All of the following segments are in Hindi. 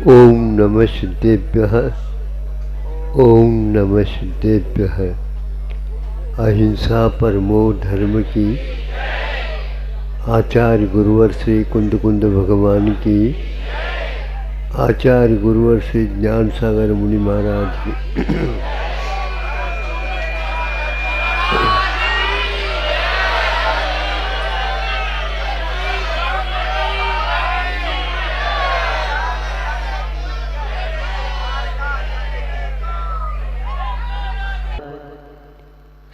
ओम नमः सिद्धेभ्यः। ओम नमः सिद्धेभ्यः। अहिंसा परमो धर्म की। आचार्य गुरुवर श्री कुंद कुंद भगवान की। आचार्य गुरुवर श्री ज्ञान सागर मुनि महाराज की।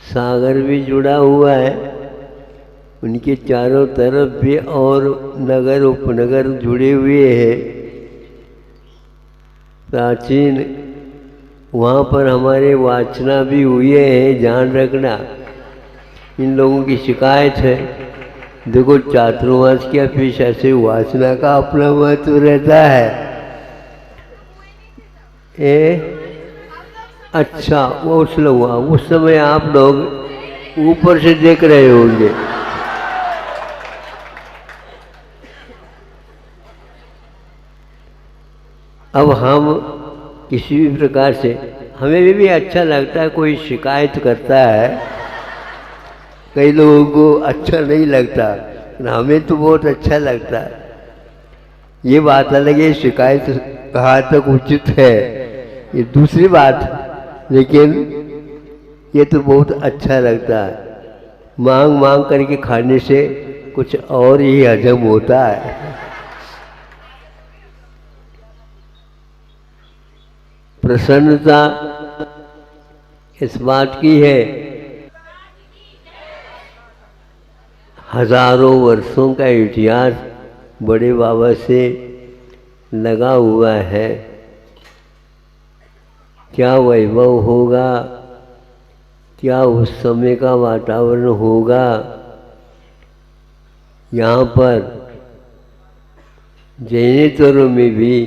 सागर भी जुड़ा हुआ है, उनके चारों तरफ भी और नगर उपनगर जुड़े हुए हैं प्राचीन। वहाँ पर हमारे वाचना भी हुए हैं, ध्यान रखना। इन लोगों की शिकायत है, देखो चातुर्मास की अपेक्षा से वाचना का अपना महत्व रहता है। अच्छा, वो उस समय आप लोग ऊपर से देख रहे होंगे। अब हम किसी भी प्रकार से, हमें भी अच्छा लगता है कोई शिकायत करता है, कई लोगों को अच्छा नहीं लगता, हमें तो बहुत अच्छा लगता है। ये बात अलग है, शिकायत कहाँ तक उचित है ये दूसरी बात, लेकिन ये तो बहुत अच्छा लगता है। मांग मांग करके खाने से कुछ और ही हजम होता है। प्रसन्नता इस बात की है, हजारों वर्षों का इतिहास बड़े बाबा से लगा हुआ है। क्या वैभव होगा, क्या उस समय का वातावरण होगा। यहाँ पर जैनेतरों में भी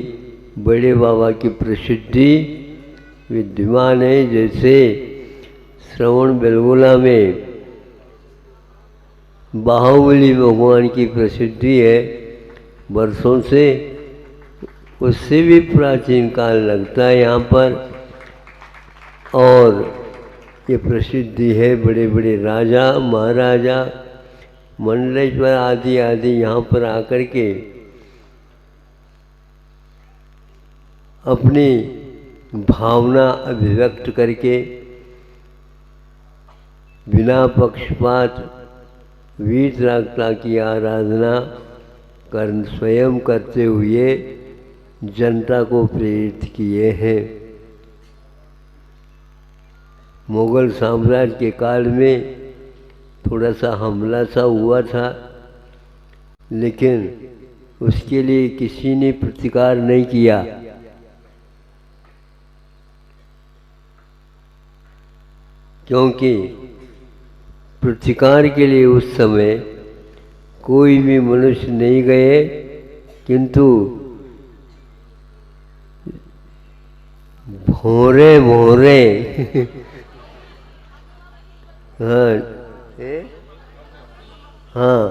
बड़े बाबा की प्रसिद्धि विद्यमान है। जैसे श्रवण बेलगोला में बाहुबली भगवान की प्रसिद्धि है वर्षों से, उससे भी प्राचीन काल लगता है यहाँ पर। और ये प्रसिद्धि है, बड़े बड़े राजा महाराजा मंडलेश्वर आदि आदि यहाँ पर आकर के अपनी भावना अभिव्यक्त करके बिना पक्षपात वीतरागता की आराधना स्वयं करते हुए जनता को प्रेरित किए हैं। मुगल साम्राज्य के काल में थोड़ा सा हमला सा हुआ था, लेकिन उसके लिए किसी ने प्रतिकार नहीं किया। क्योंकि प्रतिकार के लिए उस समय कोई भी मनुष्य नहीं गए, किंतु भोरे भोरे हाँ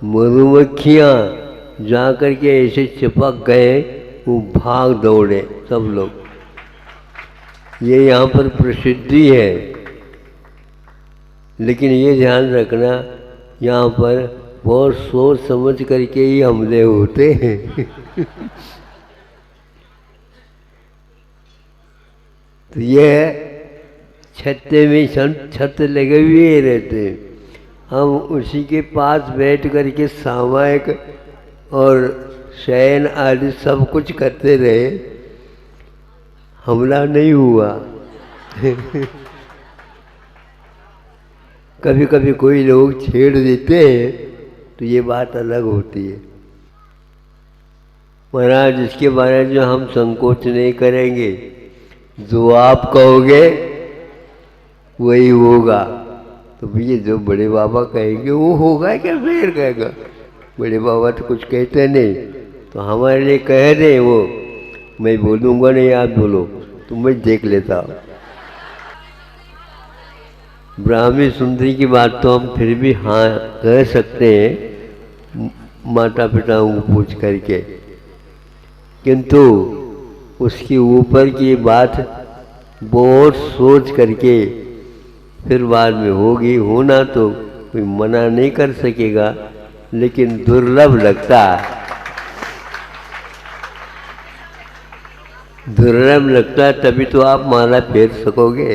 मधुमक्खियाँ जा कर के ऐसे चिपक गए, वो भाग दौड़े सब लोग। ये यहाँ पर प्रसिद्धि है, लेकिन ये ध्यान रखना यहाँ पर बहुत सोच समझ करके ही हमले होते हैं। तो ये छत्ते में छत लगे हुए रहते हैं, हम उसी के पास बैठ करके सामायिक और शयन आदि सब कुछ करते रहे, हमला नहीं हुआ। कभी कभी कोई लोग छेड़ देते हैं तो ये बात अलग होती है। महाराज, इसके बारे में हम संकोच नहीं करेंगे, जो आप कहोगे वही होगा। तो भैया जो बड़े बाबा कहेंगे वो होगा, क्या फिर कहेगा? बड़े बाबा तो कुछ कहते नहीं, तो हमारे लिए कह दे वो, मैं बोलूँगा नहीं, आप बोलो तो मैं देख लेता हूँ। ब्राह्मी सुंदरी की बात तो हम फिर भी हाँ कह सकते हैं माता पिताओं को पूछ करके, किंतु उसके ऊपर की बात बहुत सोच करके फिर बाद में होगी। होना तो कोई मना नहीं कर सकेगा, लेकिन दुर्लभ लगता है, दुर्लभ लगता है, तभी तो आप माला फेर सकोगे।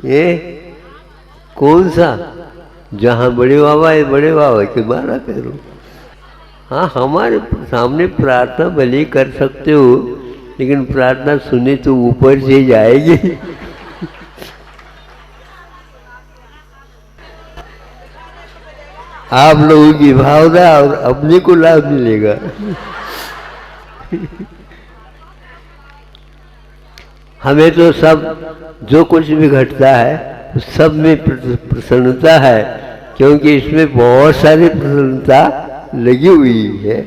ये कौन सा, जहां बड़े बाबा है बड़े बाबा की माला फेरो। हाँ, हमारे सामने प्रार्थना भले कर सकते हो, लेकिन प्रार्थना सुने तो ऊपर से जाएगी। आप लोगों की भावना और अपने को लाभ मिलेगा। हमें तो सब जो कुछ भी घटता है सब में प्रसन्नता है, क्योंकि इसमें बहुत सारी प्रसन्नता लगी हुई है।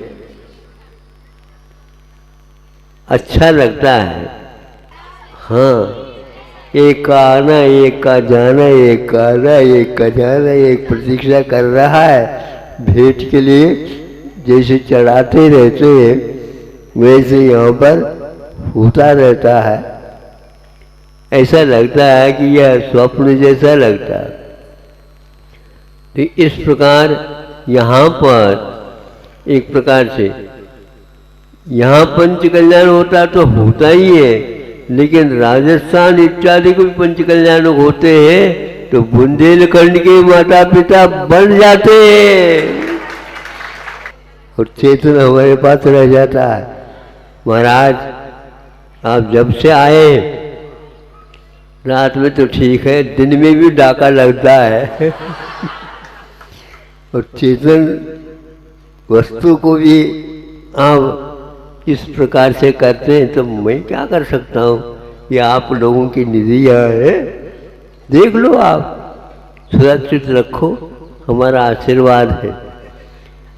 अच्छा लगता है। हाँ, एक का आना, एक का जाना, एक का आना, एक का जाना, एक प्रतीक्षा कर रहा है भेंट के लिए। जैसे चढ़ाते रहते हैं वैसे यहाँ पर होता रहता है। ऐसा लगता है कि यह स्वप्न जैसा लगता है। तो इस प्रकार यहाँ पर एक प्रकार से यहाँ पंच कल्याण होता तो होता ही है, लेकिन राजस्थान इत्यादि को भी पंच कल्याण होते हैं तो बुंदेलखंड के माता पिता बन जाते हैं और चेतन हमारे पास रह जाता है। महाराज, आप जब से आए रात में तो ठीक है, दिन में भी डाका लगता है। और चेतन वस्तु को भी आप इस प्रकार से करते हैं तो मैं क्या कर सकता हूँ। ये आप लोगों की निधि है, देख लो, आप सुरक्षित रखो, हमारा आशीर्वाद है।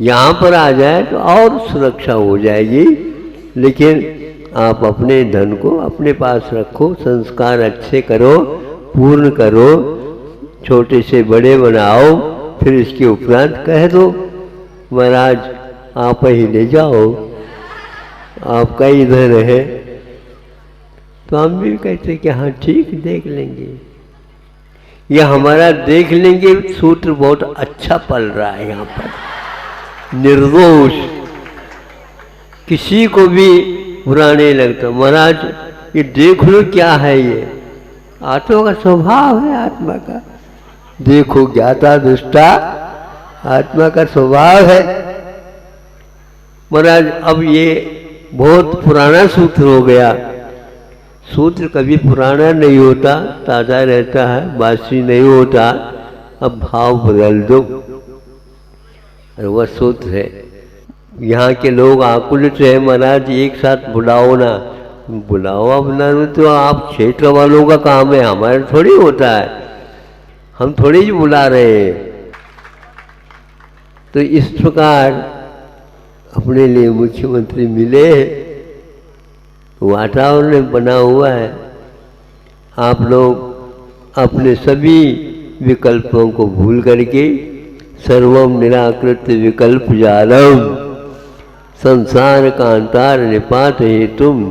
यहाँ पर आ जाए तो और सुरक्षा हो जाएगी, लेकिन आप अपने धन को अपने पास रखो, संस्कार अच्छे करो, पूर्ण करो, छोटे से बड़े बनाओ, फिर इसके उपरांत कह दो महाराज आप ही ले जाओ, आपका इधर है। तो हम भी कहते कि हाँ ठीक, देख लेंगे। यह हमारा देख लेंगे सूत्र बहुत अच्छा पल रहा है यहाँ पर, निर्दोष, किसी को भी बुरा नहीं लगता। महाराज ये देख लो क्या है, ये आत्मा का स्वभाव है, आत्मा का देखो, ज्ञाता दृष्टा आत्मा का स्वभाव है। महाराज अब ये बहुत पुराना सूत्र हो गया। सूत्र कभी पुराना नहीं होता, ताज़ा रहता है, बासी नहीं होता। अब भाव बदल दो, और वह सूत्र है। यहाँ के लोग आकुलित है, महाराज एक साथ बुलाओ ना। बुलाओ अपना तो आप क्षेत्र वालों का काम है, हमारे थोड़ी होता है, हम थोड़ी ही बुला रहे हैं। तो इस प्रकार अपने लिए मुख्यमंत्री मिले, वातावरण बना हुआ है। आप लोग अपने सभी विकल्पों को भूल करके सर्वम निराकृत विकल्प जालम संसार कांतार निपात है तुम,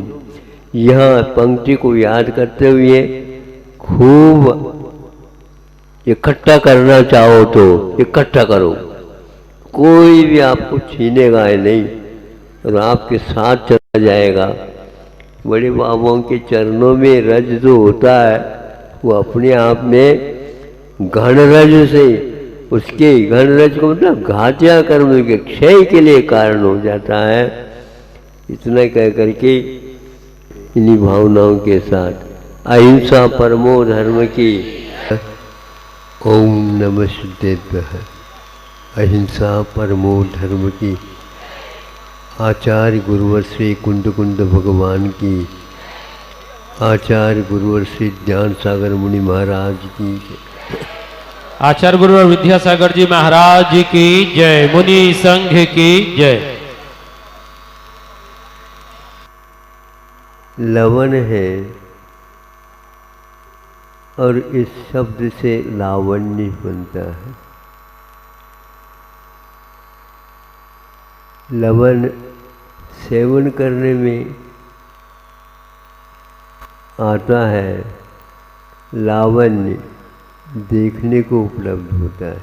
यह पंक्ति को याद करते हुए खूब इकट्ठा करना चाहो तो इकट्ठा करो, कोई भी आपको छीनेगा नहीं और आपके साथ चला जाएगा। बड़े बाबाओं के चरणों में रज जो होता है वो अपने आप में घन रज से, उसके घन रज को मतलब घातिया कर्म के क्षय के लिए कारण हो जाता है। इतना कह करके इन्हीं भावनाओं के साथ अहिंसा परमो धर्म की ओम नमः सिद्धेभ्यः। अहिंसा परमो धर्म की आचार्य गुरुवर श्री कुंड कुंड भगवान की, आचार्य गुरुवर श्री ज्ञान सागर मुनि महाराज की, आचार्य गुरुवर विद्यासागर जी महाराज की जय, मुनि संघ की जय। लवन है और इस शब्द से लावण्य बनता है। लवन सेवन करने में आता है, लावण्य देखने को उपलब्ध होता है।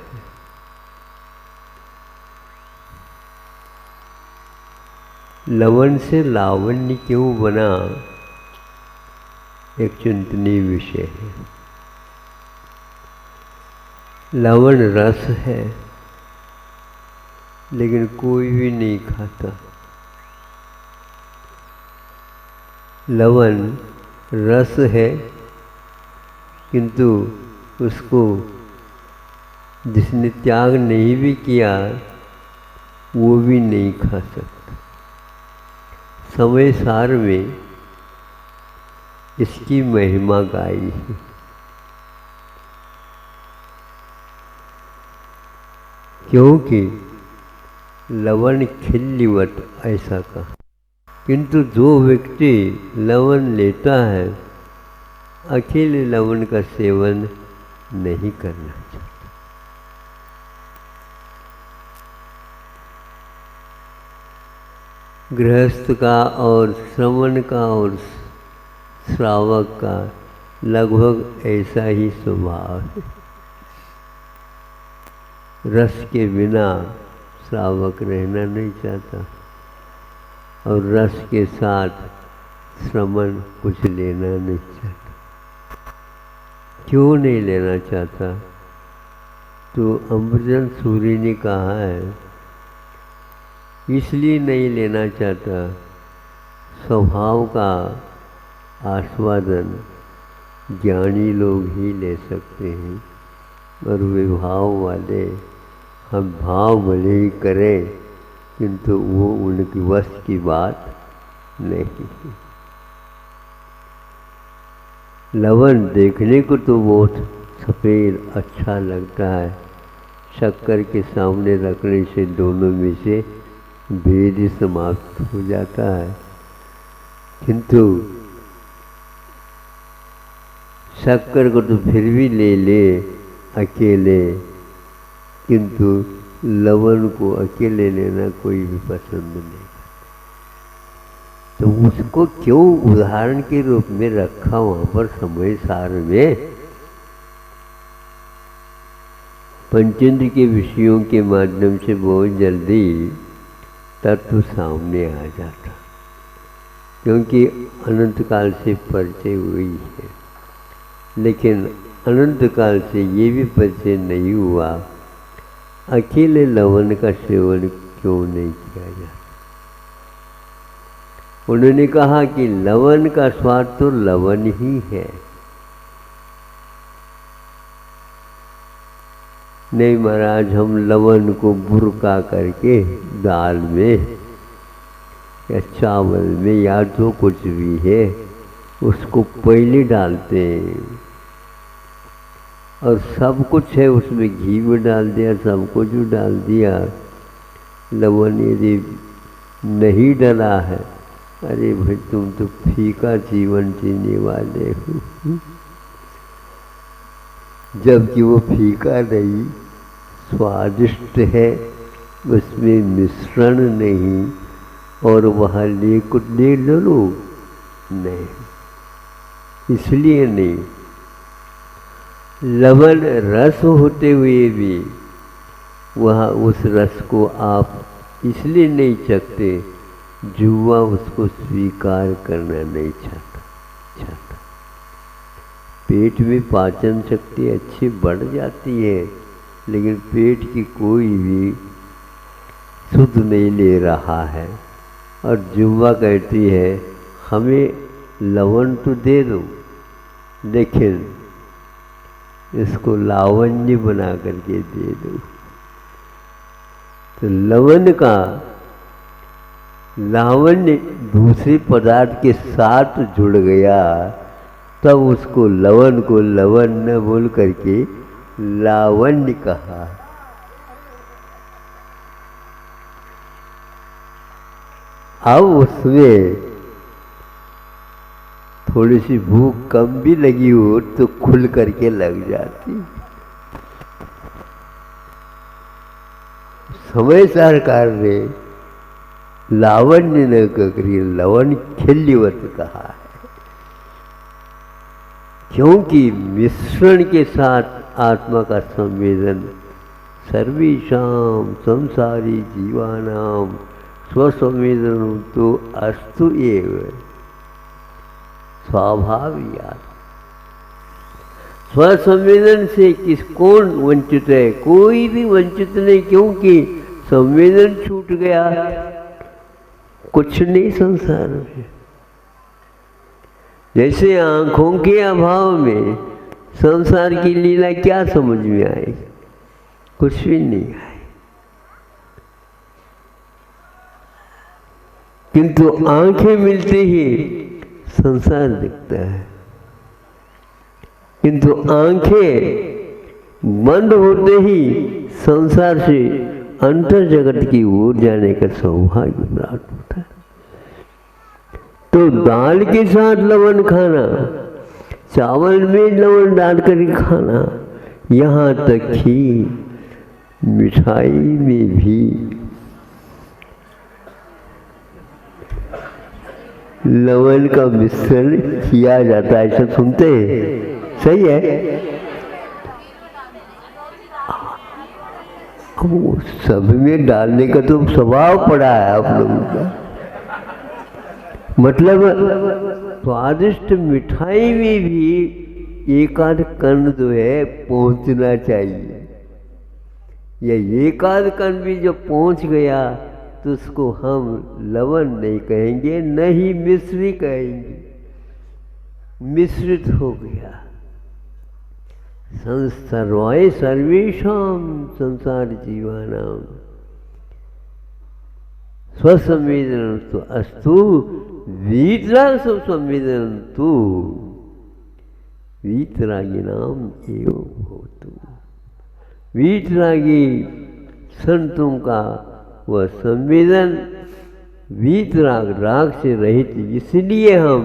लवण से लावण्य क्यों बना, एक चिंतनीय विषय है। लवण रस है, लेकिन कोई भी नहीं खाता। लवण रस है, किंतु उसको जिसने त्याग नहीं भी किया वो भी नहीं खा सकता। समय सार में इसकी महिमा गाई है। क्योंकि लवण खिल्लिवत ऐसा कहा, किंतु जो व्यक्ति लवण लेता है अकेले लवण का सेवन नहीं करना चाहिए। गृहस्थ का और श्रवण का और श्रावक का लगभग ऐसा ही स्वभाव है। रस के बिना श्रावक रहना नहीं चाहता और रस के साथ श्रवण कुछ लेना नहीं चाहता। क्यों नहीं लेना चाहता? तो अमृतचंद सूरी ने कहा है, इसलिए नहीं लेना चाहता, स्वभाव का आस्वादन ज्ञानी लोग ही ले सकते हैं और विभाव वाले हम भाव भले ही करें किंतु वो उनकी वश की बात नहीं है। लवण देखने को तो बहुत सफ़ेद अच्छा लगता है, शक्कर के सामने रखने से दोनों में से भेद ही समाप्त हो जाता है। किंतु शक्कर को तो फिर भी ले ले अकेले, किंतु लवण को अकेले लेना कोई भी पसंद नहीं। तो उसको क्यों उदाहरण के रूप में रखा वहां पर समय सार में? पंचेंद्र के विषयों के माध्यम से बहुत जल्दी तत्व सामने आ जाता, क्योंकि अनंत काल से परिचय हुई है। लेकिन अनंत काल से ये भी परिचय नहीं हुआ, अकेले लवण का सेवन क्यों नहीं किया जाता। उन्होंने कहा कि लवण का स्वाद तो लवण ही है। नहीं महाराज, हम लवण को बुरका करके दाल में या चावल में या जो कुछ भी है उसको पहले डालते हैं और सब कुछ है उसमें घी भी डाल दिया, सब कुछ भी डाल दिया। लवण यदि नहीं डला है, अरे भाई तुम तो फीका जीवन जीने वाले हो। जबकि वो फीका नहीं, स्वादिष्ट है, उसमें मिश्रण नहीं और वहाँ ले लो नहीं, इसलिए नहीं। लवण रस होते हुए भी वहाँ उस रस को आप इसलिए नहीं चखते, जुआ उसको स्वीकार करना नहीं चाहता। पेट में पाचन शक्ति अच्छी बढ़ जाती है, लेकिन पेट की कोई भी शुद्ध नहीं ले रहा है और जुआ कहती है हमें लवण तो दे दो, लेकिन इसको लावण्य बना करके दे दो। तो लवण का लावण्य दूसरे पदार्थ के साथ जुड़ गया, तब उसको लवण को लवण न बोल करके लावण्य कहा। अब उसमें थोड़ी सी भूख कम भी लगी हो तो खुल करके लग जाती। समय सरकार ने लावण्य न ककरी लवण खिल्यवत कहा है, क्योंकि मिश्रण के साथ आत्मा का संवेदन सर्वेषां संसारी जीवानां स्वसंवेदन तो अस्तु एव स्वाभाविक। स्वसंवेदन से कौन वंचित है? कोई भी वंचित नहीं, क्योंकि संवेदन छूट गया, कुछ नहीं संसार में। जैसे आंखों के अभाव में संसार की लीला क्या समझ में आए? कुछ भी नहीं आए। किंतु आंखें मिलते ही संसार दिखता है, किंतु आंखें बंद होते ही संसार से अंतर जगत की ओर जाने का सौभाग्य प्राप्त होता है। तो दाल के साथ लवण खाना, चावल में लवण डालकर खाना, यहाँ तक कि मिठाई में भी लवण का मिश्रण किया जाता है, ऐसा सुनते हैं। सही है। अब वो सब में डालने का तो स्वभाव पड़ा है आप लोगों का। मतलब स्वादिष्ट मिठाई में भी एक आध कण जो है पहुंचना चाहिए। या एक आध कण भी जब पहुंच गया तो उसको हम लवण नहीं कहेंगे, न ही मिश्री कहेंगे, मिश्रित हो गया। सर्वाय सर्वेषां संसार जीवानां स्वसंवेदन तो अस्तु वीतराग संवेदन तो वीतरागिनाम एवं भवतु। वीतरागी संतों का वह संवेदन वीतराग, राग से रहित, इसलिए हम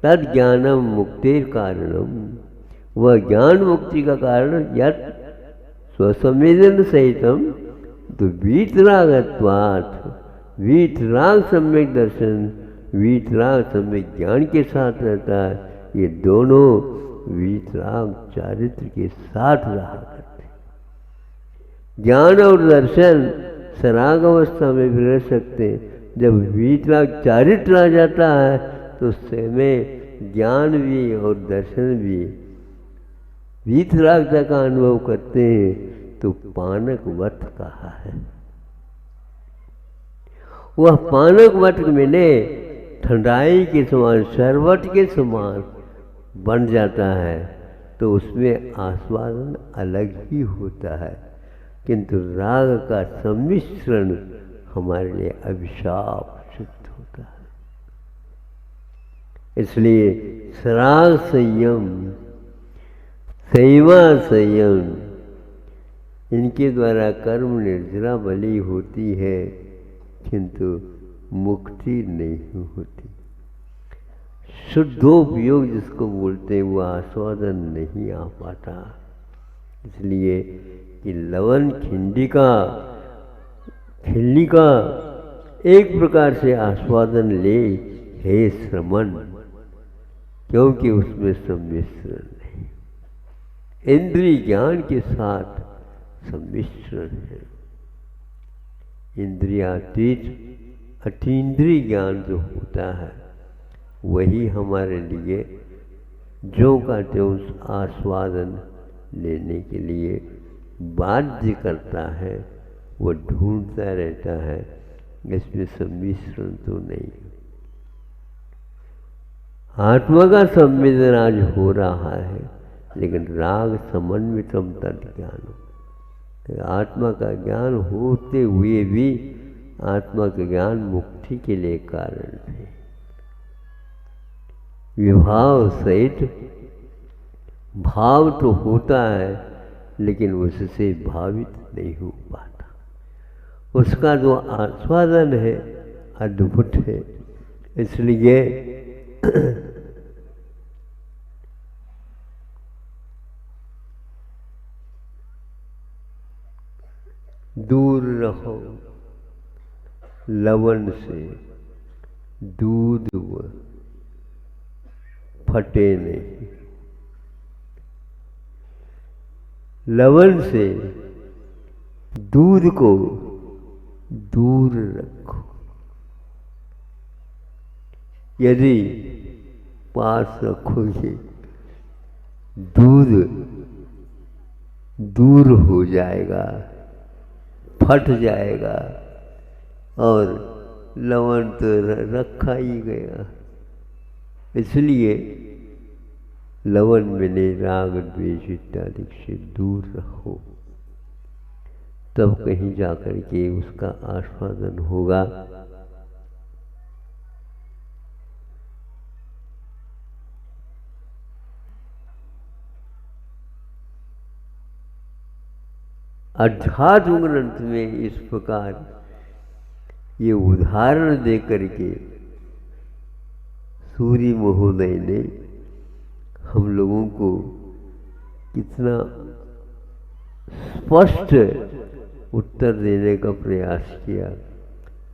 तद ज्ञानम मुक्तिर कारणम, वह ज्ञान मुक्ति का कारण यत स्वसंवेदन सहितम तो वीतरागत्वात्, वीतराग सम्यक दर्शन, वीतराग सम्यक ज्ञान के साथ रहता है। ये दोनों वीतराग चारित्र के साथ रहा करते। ज्ञान और दर्शन सराग अवस्था में भी रह सकते हैं। जब वीतराग चारित्र आ जाता है तो उसमें ज्ञान भी और दर्शन भी वीतरागता का अनुभव करते हैं। तो पानक वट कहा है। वह पानक वट मैंने ठंडाई के समान, शरबत के समान बन जाता है, तो उसमें आस्वादन अलग ही होता है। किंतु राग का सम्मिश्रण हमारे लिए अभिशाप सिद्ध होता है। इसलिए सराग संयम, संयमा संयम, इनके द्वारा कर्म निर्जरा बली होती है, किंतु मुक्ति नहीं होती। शुद्धोपयोग जिसको बोलते हैं वो आस्वादन नहीं आ पाता। इसलिए कि लवण खिल्ली का एक प्रकार से आस्वादन ले हे श्रमण, क्योंकि उसमें सम्मिश्रण नहीं, इंद्रिय ज्ञान के साथ सम्मिश्रण है। इंद्रियातीत अतीन्द्रिय ज्ञान जो होता है वही हमारे लिए ज्यों का त्यों आस्वादन लेने के लिए बाध्य करता है। वो ढूंढता रहता है, इसमें सम्मिश्रण तो नहीं। आत्मा का संवेदन आज हो रहा है, लेकिन राग समन्वितम तद ज्ञान, आत्मा का ज्ञान होते हुए भी आत्मा का ज्ञान मुक्ति के लिए कारण है। विभाव सहित भाव तो होता है, लेकिन उससे भावित नहीं हो पाता। उसका जो आस्वादन है अद्भुत है। इसलिए दूर रहो, लवण से दूध फटे नहीं। लवण से दूध को दूर रखो। यदि पास रखोगे दूध दूर हो जाएगा, फट जाएगा और लवण तो रखा ही गया। इसलिए लवण में राग द्वेष इत्यादि से दूर रहो, तब कहीं जाकर के उसका आस्वादन होगा। अध्यात्म ग्रंथ में इस प्रकार ये उदाहरण दे करके सूर्य महोदय ने हम लोगों को कितना स्पष्ट उत्तर देने का प्रयास किया।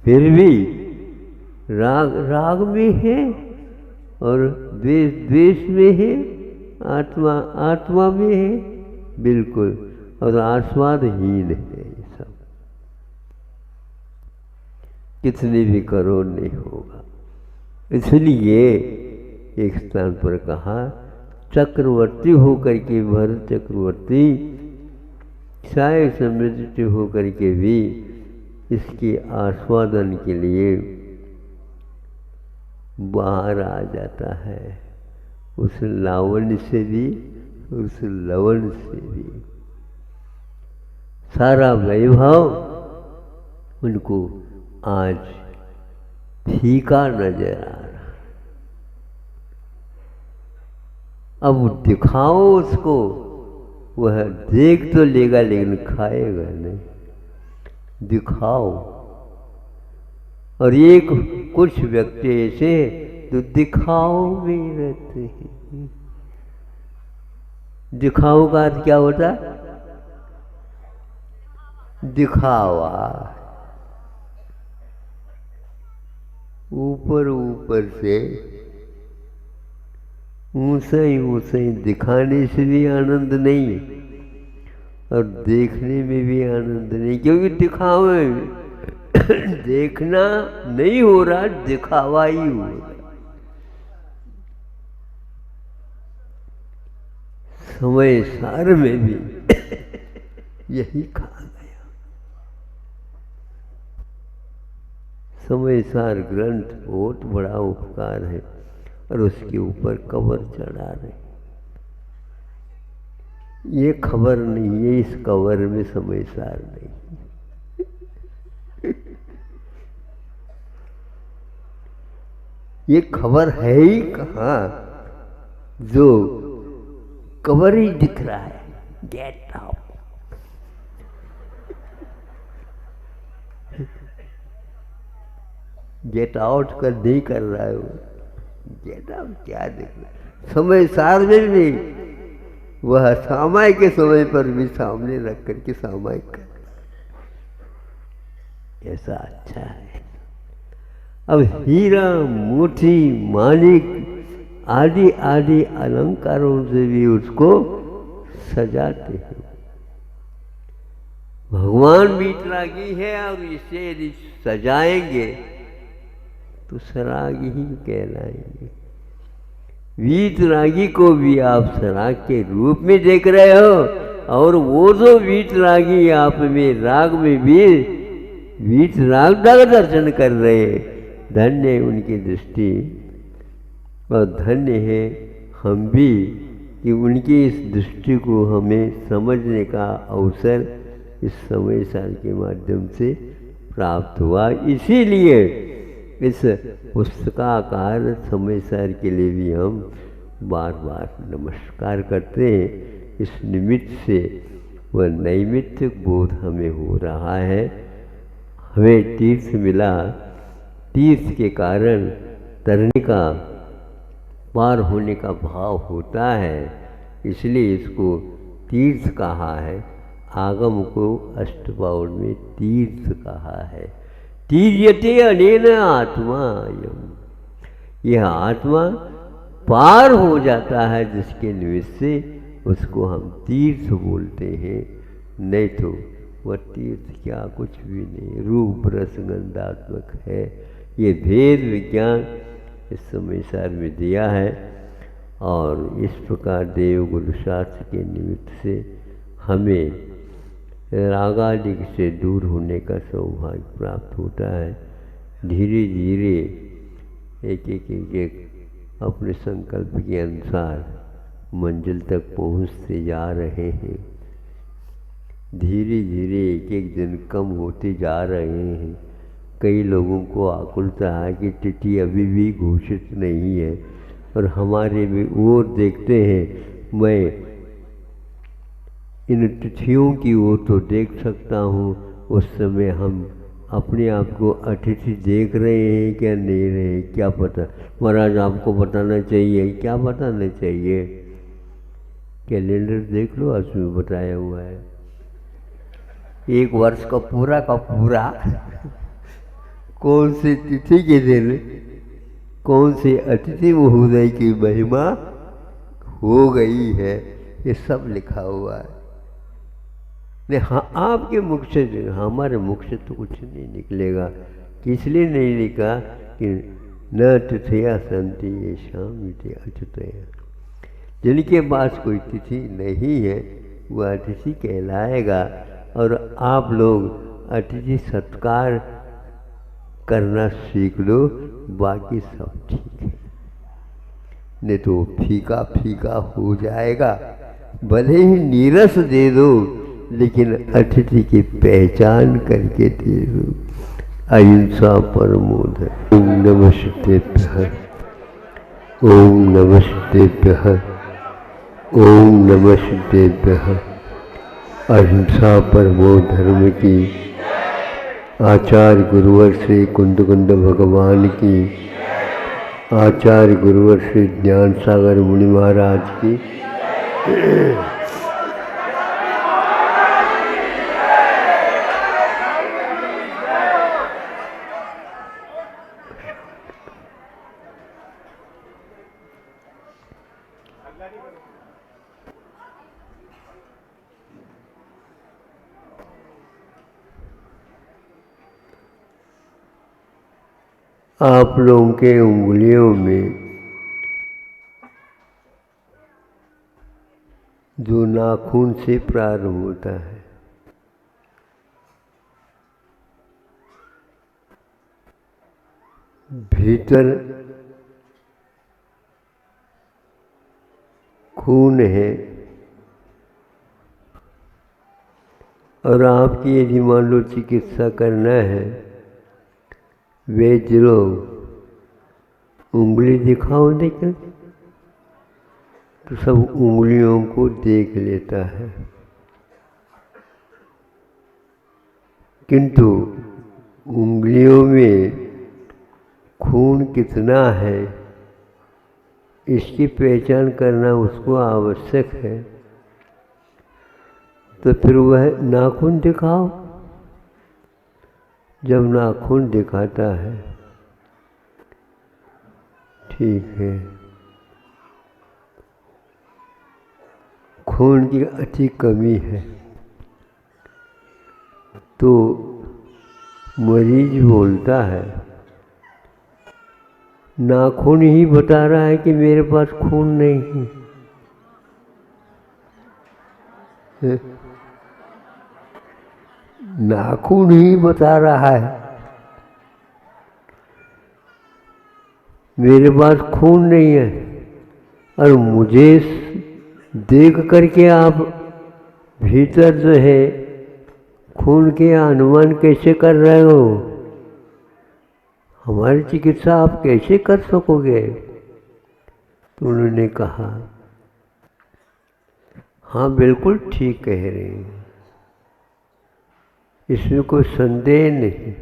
फिर भी राग राग में है और द्वेष द्वेष में है, आत्मा आत्मा में है, बिल्कुल, और आस्वादहीन है। ये सब कितने भी करो नहीं होगा। इसलिए एक स्थान पर कहा, चक्रवर्ती होकर के भरत चक्रवर्ती साय समृद्ध होकर के भी इसके आस्वादन के लिए बाहर आ जाता है, उस लावण्य से भी उस लवण से भी। सारा वैभव उनको आज फीका नजर आ रहा। अब दिखाओ उसको, वह देख तो लेगा लेकिन खाएगा नहीं। दिखाओ। और एक कुछ व्यक्ति ऐसे तो दिखाओ में रहते हैं। दिखाओ का अर्थ क्या होता? दिखावा। ऊपर ऊपर से ऊंचा ही दिखाने से भी आनंद नहीं और देखने में भी आनंद नहीं, क्योंकि दिखावे देखना नहीं हो रहा, दिखावा ही हो रहा। समय सार में भी यही कहा गया। समय सार ग्रंथ बहुत बड़ा उपकार है और उसके ऊपर कवर चढ़ा रहे। ये खबर नहीं है, इस कवर में समय सार नहीं। ये खबर है ही कहाँ, जो कवर ही दिख रहा है। Get out. गेट आउट कर नहीं कर रहा है वो। गेट आउट क्या दिख रहा है? समय सार में भी वह सामाय के समय पर भी सामने रख करके सामाय कर, ऐसा अच्छा है। अब हीरा मोती माणिक आदि आदि अलंकारों से भी उसको सजाते हैं। भगवान वीतरागी है और इसे यदि सजाएंगे तो सरागी ही कहलाएंगे। वीतरागी को भी आप सराग के रूप में देख रहे हो और वो जो वीतरागी आप में राग में भी वीतराग का दर्शन कर रहे हैं। धन्य है उनकी दृष्टि और धन्य है हम भी कि उनकी इस दृष्टि को हमें समझने का अवसर इस समय सार के माध्यम से प्राप्त हुआ। इसीलिए इस पुस्तकाकार समय सार के लिए भी हम बार बार नमस्कार करते हैं। इस निमित्त से वह नैमित्तिक बोध हमें हो रहा है। हमें तीर्थ मिला, तीर्थ के कारण तरने का पार होने का भाव होता है, इसलिए इसको तीर्थ कहा है। आगम को अष्टपाउर में तीर्थ कहा है। तीर्यते अनेन आत्मा अयम्। यह आत्मा पार हो जाता है जिसके निमित्त से, उसको हम तीर्थ बोलते हैं। नहीं तो वह तीर्थ क्या, कुछ भी नहीं, रूप रस गंधात्मक है। ये भेद विज्ञान इस समय सार में दिया है। और इस प्रकार देव गुरु शास्त्र के निमित्त से हमें रागादि से दूर होने का सौभाग्य प्राप्त होता है। धीरे धीरे एक अपने संकल्प के अनुसार मंजिल तक पहुंचते जा रहे हैं। धीरे धीरे एक एक दिन कम होते जा रहे हैं। कई लोगों को आकुलता है कि तिथि अभी भी घोषित नहीं है, और हमारे भी ओर देखते हैं। मैं इन तिथियों की ओर तो देख सकता हूँ, उस समय हम अपने आप को अतिथि देख रहे हैं क्या नहीं रहे, क्या पता। महाराज आपको बताना चाहिए, क्या बताना चाहिए? कैलेंडर देख लो, उसमें बताया हुआ है। एक वर्ष का पूरा कौन सी तिथि के दिन कौन से अतिथि महोदय की महिमा हो गई है, ये सब लिखा हुआ है। नहीं, हाँ, आपके मुख से, हमारे मुख से तो कुछ नहीं निकलेगा। इसलिए नहीं लिखा कि न तिथिया संति ये शाम अच्युतया। जिनके पास कोई तिथि नहीं है वह अतिथि कहलाएगा। और आप लोग अतिथि सत्कार करना सीख लो, बाकी सब ठीक है। नहीं तो फीका फीका हो जाएगा। भले ही नीरस दे दो, लेकिन अतिथि की पहचान करके दे दो। अहिंसा परमो धर्मः। ओम नमस्तेभ्यः, ओम नमस्तेभ्यः, ओम नमस्तेभ्यः। अहिंसा परमो धर्म की, आचार्य गुरुवर श्री कुंदकुंड भगवान की, आचार्य गुरुवर श्री ज्ञान सागर मुनि महाराज की। आप लोगों के उंगलियों में जो नाखून से प्रारंभ होता है, भीतर खून है। और आपकी यदि मान लो चिकित्सा करना है, वैद्य लोग उंगली दिखाओ देकर तो सब उंगलियों को देख लेता है, किंतु उंगलियों में खून कितना है इसकी पहचान करना उसको आवश्यक है। तो फिर वह नाखून दिखाओ। जब नाखून दिखाता है, ठीक है, खून की अति कमी है, तो मरीज बोलता है, नाखून ही बता रहा है कि मेरे पास खून नहीं है। नाखून ही बता रहा है मेरे पास खून नहीं है, और मुझे देख करके आप भीतर जो है खून के अनुमान कैसे कर रहे हो? हमारी चिकित्सा आप कैसे कर सकोगे? तो उन्होंने कहा, हाँ बिल्कुल ठीक कह रहे हैं, इसमें कोई संदेह नहीं।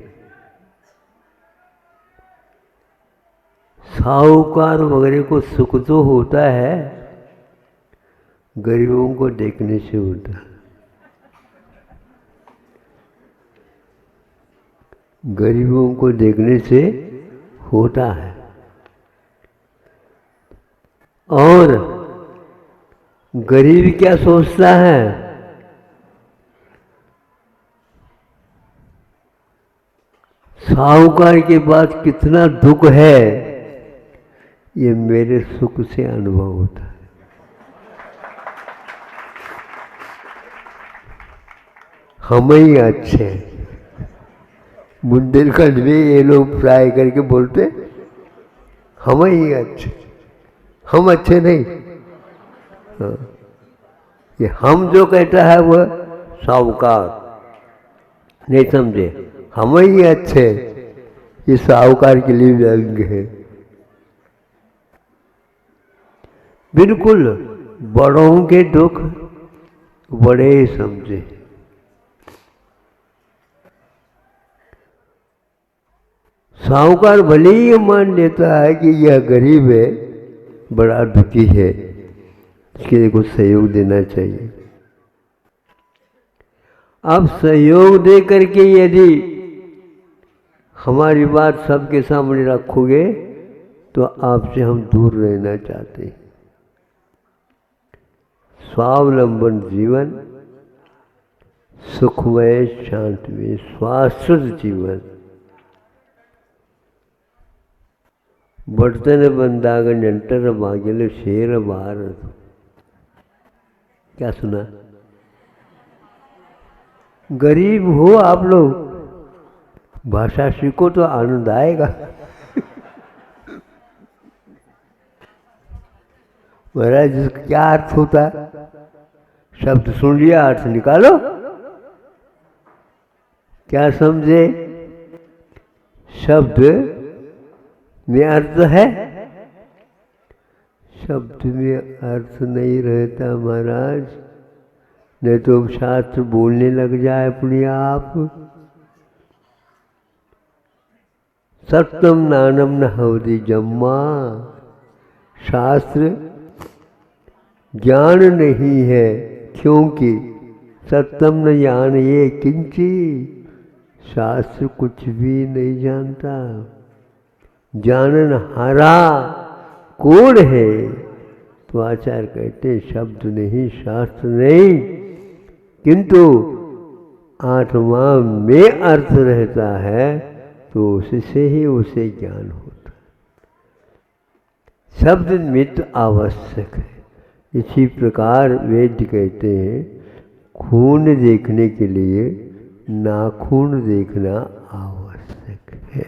साहूकार वगैरह को सुख तो होता है, गरीबों को देखने से होता है। गरीबों को देखने से होता है। और गरीब क्या सोचता है? साहूकार के पास कितना दुख है, ये मेरे सुख से अनुभव होता है। हम ही अच्छे हैं। बुंदेलखंड में ये लोग प्राय करके बोलते हम ही अच्छे, हम अच्छे नहीं। हाँ। ये हम जो कहता है वह साहूकार, नहीं समझे? हम ही अच्छे, ये साहूकार के लिए व्यंग है। बिल्कुल बड़ों के दुख बड़े ही समझे। साहूकार भले ही मान लेता है कि यह गरीब है, बड़ा दुखी है, इसके लिए कुछ सहयोग देना चाहिए। आप सहयोग दे करके यदि हमारी बात सबके सामने रखोगे तो आपसे हम दूर रहना चाहते हैं। स्वावलंबन जीवन, सुखमय शांतिमय शाश्वत जीवन। बर्तन बंदाग नंटर मांगेले शेर बार। क्या सुना? गरीब हो आप लोग, भाषा सीखो तो आनंद आएगा। महाराज इसका क्या अर्थ होता है? शब्द सुन लिया, अर्थ निकालो। क्या समझे? शब्द में अर्थ है, शब्द में अर्थ नहीं रहता महाराज, नहीं तो शास्त्र बोलने लग जाए अपने आप। सत्यम नानम न हवति जम्मा, शास्त्र ज्ञान नहीं है, क्योंकि सत्यम न ज्ञान ये किंची, शास्त्र कुछ भी नहीं जानता। जानन हारा कौन है? तो आचार्य कहते हैं शब्द नहीं, शास्त्र नहीं, किंतु आत्मा में अर्थ रहता है तो उससे ही उसे ज्ञान होता है। शब्द निमित्त आवश्यक है। इसी प्रकार वेद कहते हैं खून देखने के लिए नाखून देखना आवश्यक है।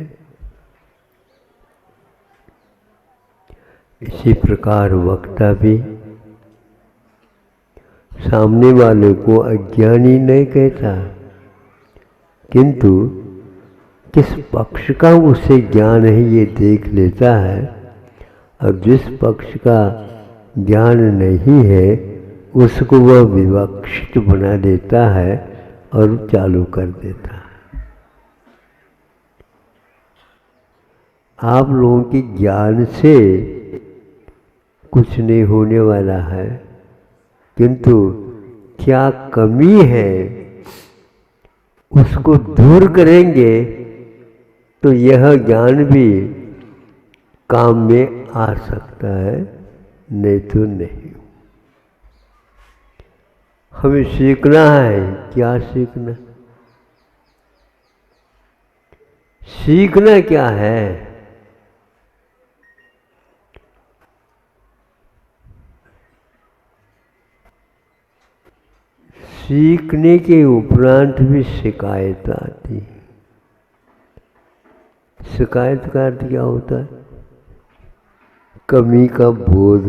इसी प्रकार वक्ता भी सामने वाले को अज्ञानी नहीं कहता, किंतु किस पक्ष का उसे ज्ञान है ये देख लेता है, और जिस पक्ष का ज्ञान नहीं है उसको वह विवक्षित बना देता है और चालू कर देता है। आप लोगों के ज्ञान से कुछ नहीं होने वाला है, किंतु क्या कमी है उसको दूर करेंगे तो यह ज्ञान भी काम में आ सकता है, नहीं तो नहीं। हमें सीखना है। क्या सीखना? सीखना क्या है? सीखने के उपरांत भी शिकायत आती है। शिकायत का अर्थ क्या होता है? कमी का बोध।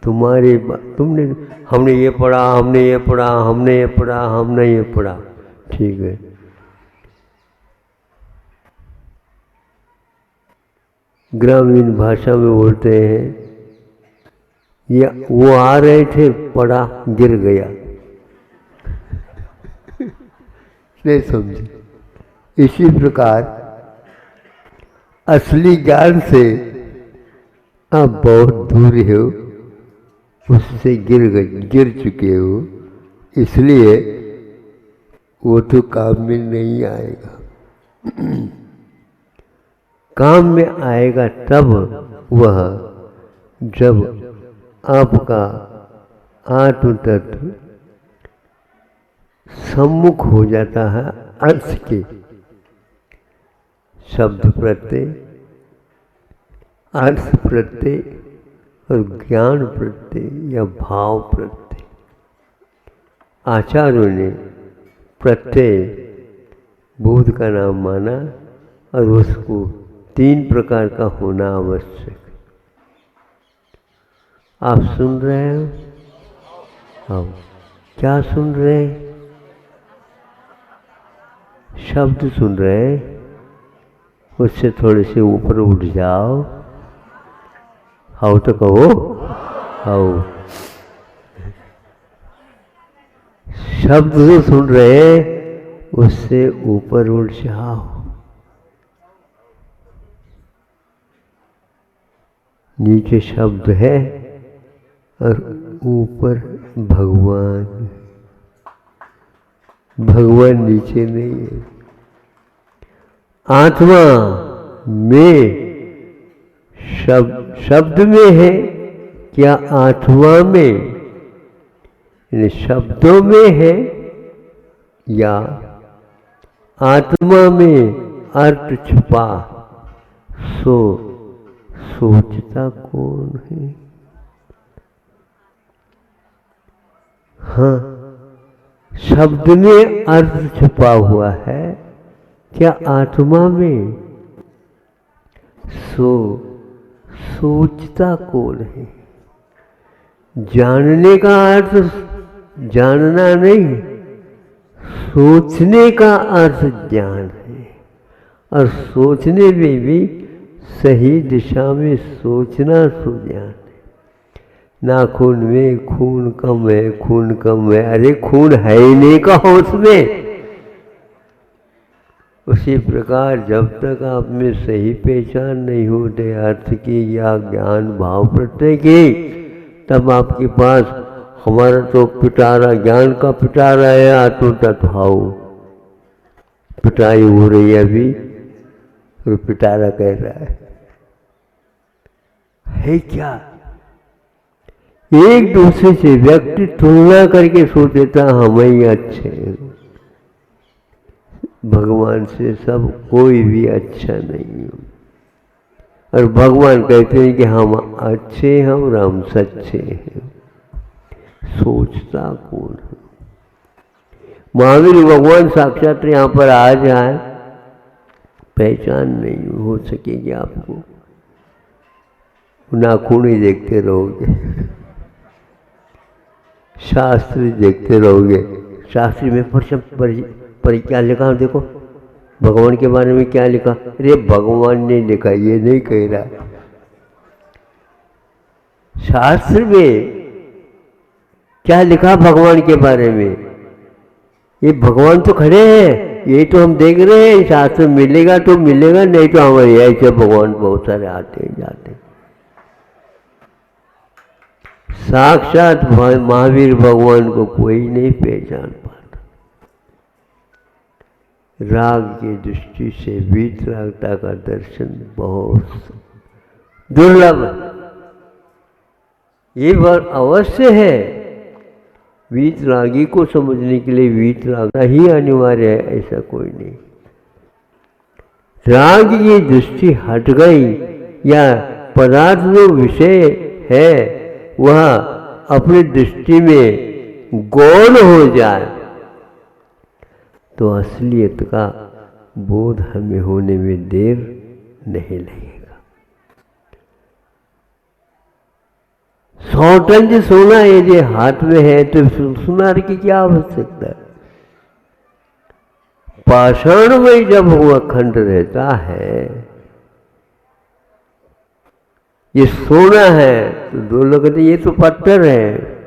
तुमने हमने ये पढ़ा, हमने ये पढ़ा, हमने ये पढ़ा, हमने ये पढ़ा, ठीक है। ग्रामीण भाषा में बोलते हैं ये वो आ रहे थे, पड़ा गिर गया। नहीं समझे? इसी प्रकार असली ज्ञान से आप बहुत दूर हो, उससे गिर चुके हो, इसलिए वो तो काम में नहीं आएगा। काम में आएगा तब वह जब आपका आत्म तत्व सम्मुख हो जाता है अर्थ के, शब्द प्रत्यय, अर्थ प्रत्यय और ज्ञान प्रत्यय या भाव प्रत्यय। आचार्यों ने प्रत्यय बोध का नाम माना और उसको 3 प्रकार का होना आवश्यक। आप सुन रहे हो? हाँ, क्या सुन रहे हैं? शब्द सुन रहे हैं, उससे थोड़े से ऊपर उठ जाओ। हाउ तो कहो, हाउ। शब्द जो सुन रहे हैं उससे ऊपर उठ जाओ। नीचे शब्द है और ऊपर भगवान। भगवान नीचे नहीं है। आत्मा में शब्द में है क्या आत्मा में? शब्दों में है या आत्मा में अर्थ छुपा? सोचता कौन है? हाँ, शब्द में अर्थ छुपा हुआ है क्या आत्मा में? सोचता कौन है? जानने का अर्थ जानना नहीं, सोचने का अर्थ ज्ञान है। और सोचने में भी सही दिशा में सोचना सो ज्ञान है। नाखून में खून कम है, खून कम है, अरे खून है ही नहीं कहो उसमें। उसी प्रकार जब तक आप में सही पहचान नहीं होते अर्थ की या ज्ञान भाव प्रत्यय की, तब आपके पास हमारा तो पिटारा, ज्ञान का पिटारा है आत्म तत्व। पिटाई हो रही है अभी और पिटारा कह रहा है क्या? एक दूसरे से व्यक्ति तुलना करके सोचता हम ही अच्छे हैं। भगवान से सब कोई भी अच्छा नहीं है। और भगवान कहते हैं कि हम अच्छे हैं और हम सच्चे हैं। सोचता कौन है? महावीर भगवान साक्षात यहाँ पर आ जाए, पहचान नहीं हो सकेगी आपको। नाखून ही देखते रहोगे, शास्त्र देखते रहोगे। शास्त्री में पर क्या लिखा देखो, भगवान के बारे में क्या लिखा? अरे भगवान ने लिखा, ये नहीं कह रहा। शास्त्र में क्या लिखा भगवान के बारे में? ये भगवान तो खड़े हैं, ये तो हम देख रहे हैं। शास्त्र मिलेगा तो मिलेगा, नहीं तो हमारे ऐसे भगवान बहुत सारे आते हैं जाते हैं। साक्षात महावीर भगवान को कोई नहीं पहचान पाता। राग की दृष्टि से वीतरागता का दर्शन बहुत दुर्लभ है। ये बात अवश्य है। वीतरागी को समझने के लिए वीतरागता ही अनिवार्य है, ऐसा कोई नहीं। राग की दृष्टि हट गई या पदार्थ जो विषय है वह अपनी दृष्टि में गौण हो जाए तो असलियत का बोध हमें होने में देर नहीं लगेगा। 100 टन सोना यदि हाथ में है तो सुनार की क्या आवश्यकता है? पाषाण में जब हुआ खंड रहता है, ये सोना है तो दो लोग कहते ये तो पत्थर है।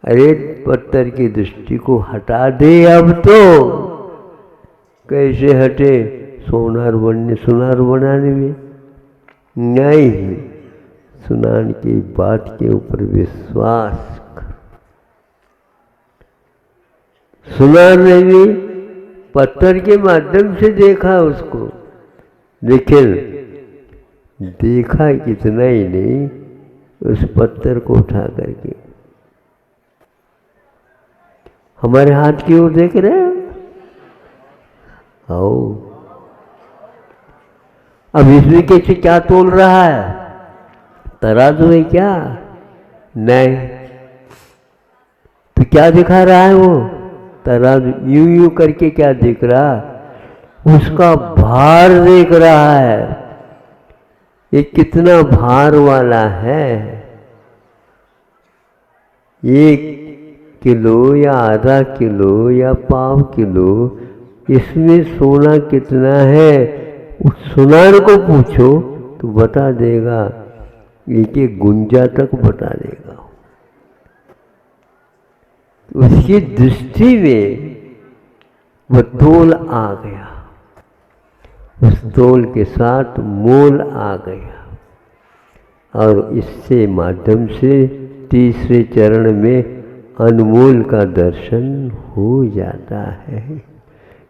अरे पत्थर की दृष्टि को हटा दे। अब तो कैसे हटे? सोनार बनाने में नहीं, सुनार की बात के ऊपर विश्वास कर। सुनार ने भी पत्थर के माध्यम से देखा उसको, लेकिन देखा कितना ही नहीं, उस पत्थर को उठा करके हमारे हाथ की ओर देख रहे हैं। आओ, अब इसमें कैसे क्या तोल रहा है? तराजू है क्या? नहीं। तो क्या दिखा रहा है वो तराजू? यूं यूं करके क्या दिख रहा? उसका भार देख रहा है, ये कितना भार वाला है। 1 किलो या आधा किलो या पाव किलो, इसमें सोना कितना है? उस सुनार को पूछो तो बता देगा, एक गुंजा तक बता देगा। उसकी दृष्टि में वह तोल आ गया, उस तोल के साथ मोल आ गया, और इससे माध्यम से तीसरे चरण में अनमोल का दर्शन हो जाता है।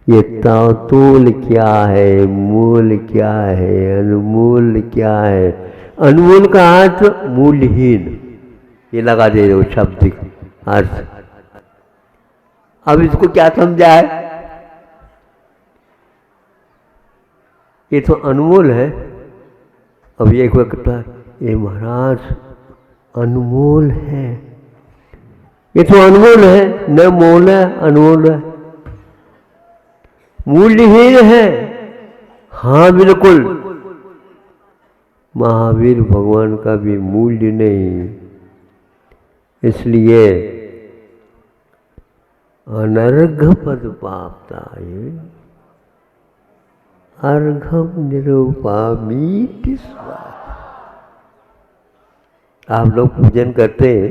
ये तोल क्या है, मोल क्या है, अनमोल क्या है? अनमोल का अर्थ मूल्यहीन, ये लगा दे दो शब्द अर्थ। अब इसको क्या समझा है? ये तो अनमोल है। अब एक वक्त ये महाराज अनमोल है, ये तो अनमोल है, न मोल है, अनमोल है, मूल्यहीन है। हाँ बिल्कुल, महावीर भगवान का भी मूल्य नहीं, इसलिए अनर्घ पद पापता है, अर्घम निरूपामी। आप लोग पूजन करते हैं,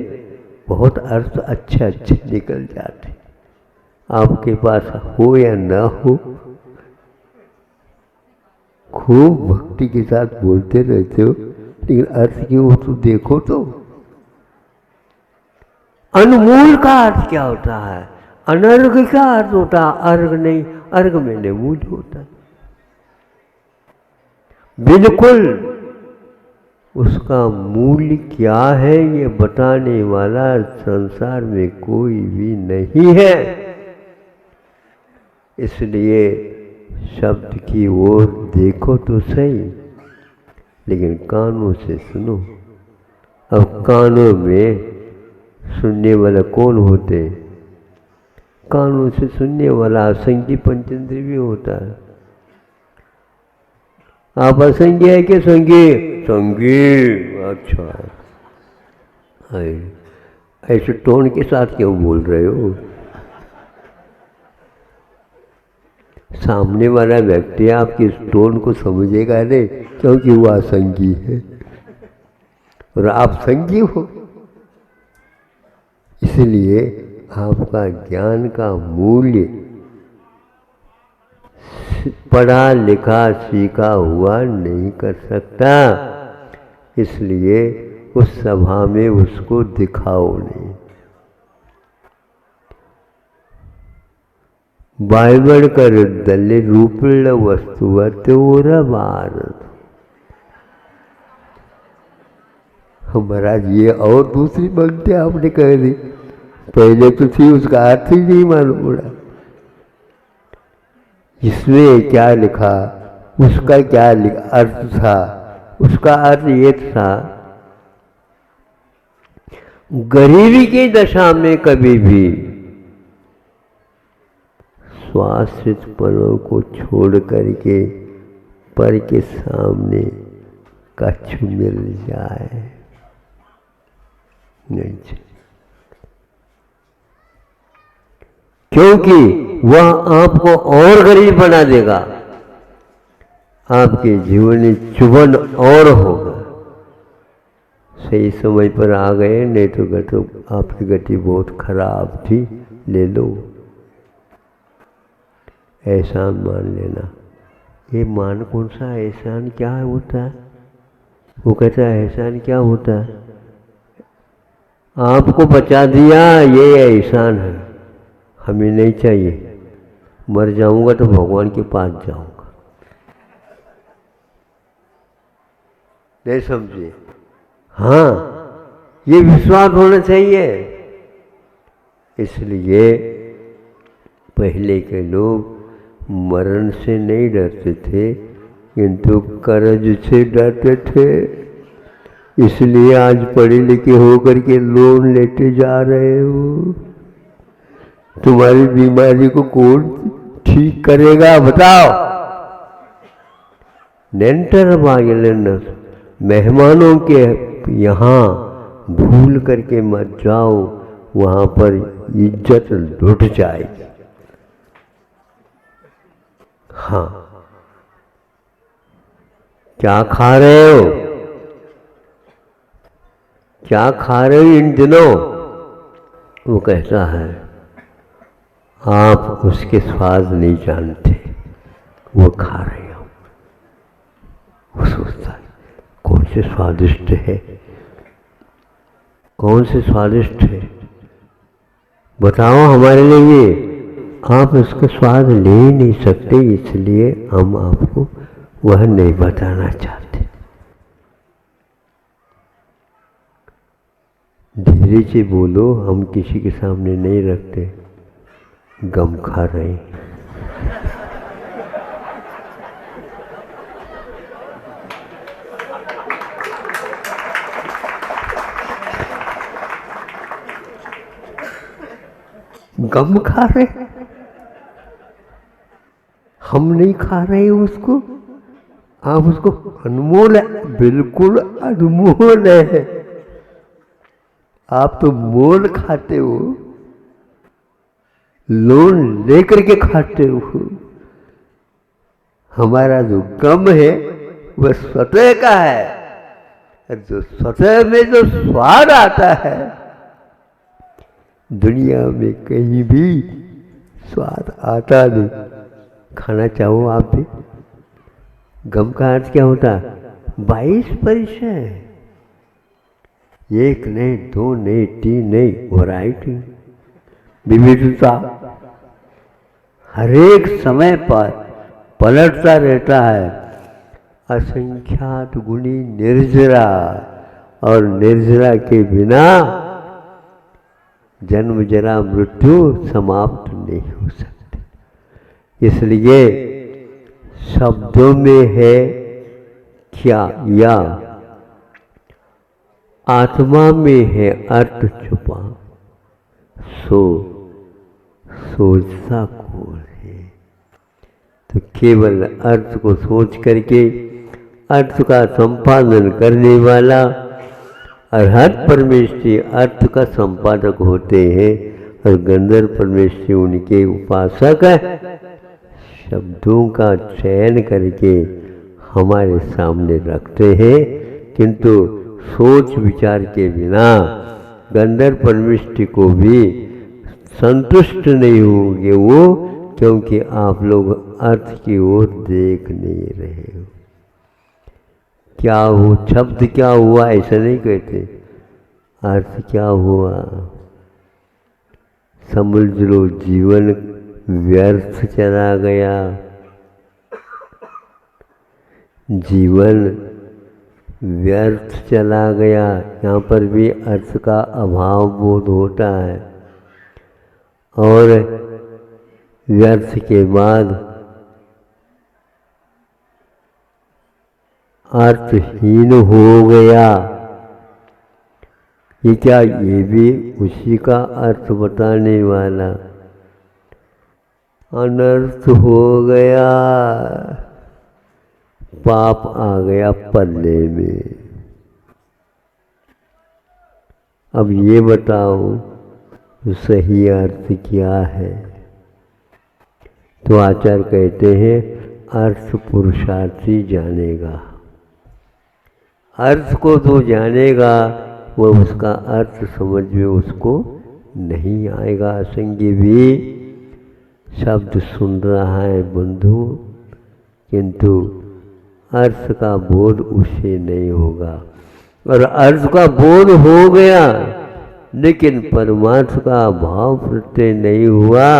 बहुत अर्थ अच्छे अच्छे निकल जाते, आपके पास हो या ना हो, खूब भक्ति के साथ बोलते रहते हो, लेकिन अर्थ की वो तो देखो तो। अनमोल का अर्थ क्या होता है? अनर्घ का अर्थ होता है अर्घ नहीं, अर्घ में मूल्य होता है। बिल्कुल उसका मूल्य क्या है ये बताने वाला संसार में कोई भी नहीं है। इसलिए शब्द की ओर देखो तो सही, लेकिन कानों से सुनो। अब कानों में सुनने वाला कौन होते? कानों से सुनने वाला असंगी पंचेंद्रिय भी होता है। आप असंगी है कि संगी? संगी। अच्छा, ऐसे टोन के साथ क्यों बोल रहे हो? सामने वाला व्यक्ति आपके इस टोन को समझेगा नहीं, क्योंकि वो असंगी है और आप संगी हो। इसलिए आपका ज्ञान का मूल्य पढ़ा लिखा सीखा हुआ नहीं कर सकता, इसलिए उस सभा में उसको दिखाओ नहीं। बाइबल कर दल्ले रूपल वस्तु तेरा भारत। महाराज ये और दूसरी बनते आपने कह दी, पहले तो थी, उसका अर्थ ही नहीं मालूम पड़ा। इसमें क्या लिखा, उसका क्या अर्थ था? उसका अर्थ ये था, गरीबी की दशा में कभी भी स्वाश्रितपनों को छोड़ करके पर के सामने कछु मिल जाए नहीं, क्योंकि वह आपको और गरीब बना देगा, आपके जीवन में चुभन और होगा। सही समय पर आ गए, नहीं तो आपकी गति बहुत खराब थी, ले लो। एहसान मान लेना। ये मान कौन सा? एहसान क्या होता है? वो कहता है एहसान क्या होता है? आपको बचा दिया, ये एहसान है, हमें नहीं चाहिए। मर जाऊंगा तो भगवान के पास जाऊंगा। नहीं समझे? हाँ, ये विश्वास होना चाहिए। इसलिए पहले के लोग मरण से नहीं डरते थे, किंतु कर्ज से डरते थे। इसलिए आज पढ़े लिखे होकर के लोन लेते जा रहे हो। तुम्हारी बीमारी को कौन ठीक करेगा बताओ? नेंटर बागेलन, मेहमानों के यहाँ भूल करके मत जाओ, वहाँ पर इज्जत लुट जाएगी। हाँ, क्या खा रहे हो? क्या खा रहे हो इन दिनों? वो कहता है आप उसके स्वाद नहीं जानते, वो खा रहे हो। वो सोचता है कौन से स्वादिष्ट है, कौन से स्वादिष्ट है, बताओ हमारे लिए। आप उसका स्वाद ले नहीं सकते, इसलिए हम आपको वह नहीं बताना चाहते। धीरे से बोलो, हम किसी के सामने नहीं रखते, गम खा रहे हैं। गम खा रहे, हम नहीं खा रहे उसको। आप उसको अनमोल है, बिल्कुल अनमोल है। आप तो मोल खाते हो, लोन लेकर के खाते हो। हमारा जो गम है वह स्वतः का है। जो स्वतः में जो स्वाद आता है, दुनिया में कहीं भी स्वाद आता नहीं। खाना चाहो आप भी। गम का अर्थ क्या होता है? 22 परिचय, एक नहीं, दो नहीं, तीन नहीं, वैरायटी, विविधता हर एक समय पर पलटता रहता है। असंख्यात गुणी निर्जरा, और निर्जरा के बिना जन्म जरा मृत्यु समाप्त नहीं हो सकती। इसलिए शब्दों में है क्या, या आत्मा में है अर्थ छुपा, सो सोचता कौन है? तो केवल अर्थ को सोच करके अर्थ का संपादन करने वाला अरहत परमेश्वरी अर्थ का संपादक होते हैं, और गंधर्व परमेश्वरी उनके उपासक शब्दों का चयन करके हमारे सामने रखते हैं। किंतु सोच विचार के बिना गंधर्व परमेष्टि को भी संतुष्ट नहीं होंगे वो, क्योंकि आप लोग अर्थ की ओर देख नहीं रहे हो। क्या हो, शब्द क्या हुआ ऐसा नहीं कहते, अर्थ क्या हुआ समझ लो। जीवन व्यर्थ चला गया, जीवन व्यर्थ चला गया। यहाँ पर भी अर्थ का अभाव बोध होता है, और व्यर्थ के बाद अर्थहीन हो गया। ये क्या, ये भी उसी का अर्थ बताने वाला। अनर्थ हो गया, पाप आ गया पल्ले में। अब ये बताओ सही अर्थ क्या है? तो आचार्य कहते हैं अर्थ पुरुषार्थी जानेगा। अर्थ को जो जानेगा वह उसका अर्थ समझ में उसको नहीं आएगा। असंगी भी शब्द सुन रहा है बंधु, किंतु अर्थ का बोध उसे नहीं होगा। और अर्थ का बोध हो गया लेकिन परमार्थ का भाव प्रत्यय नहीं हुआ,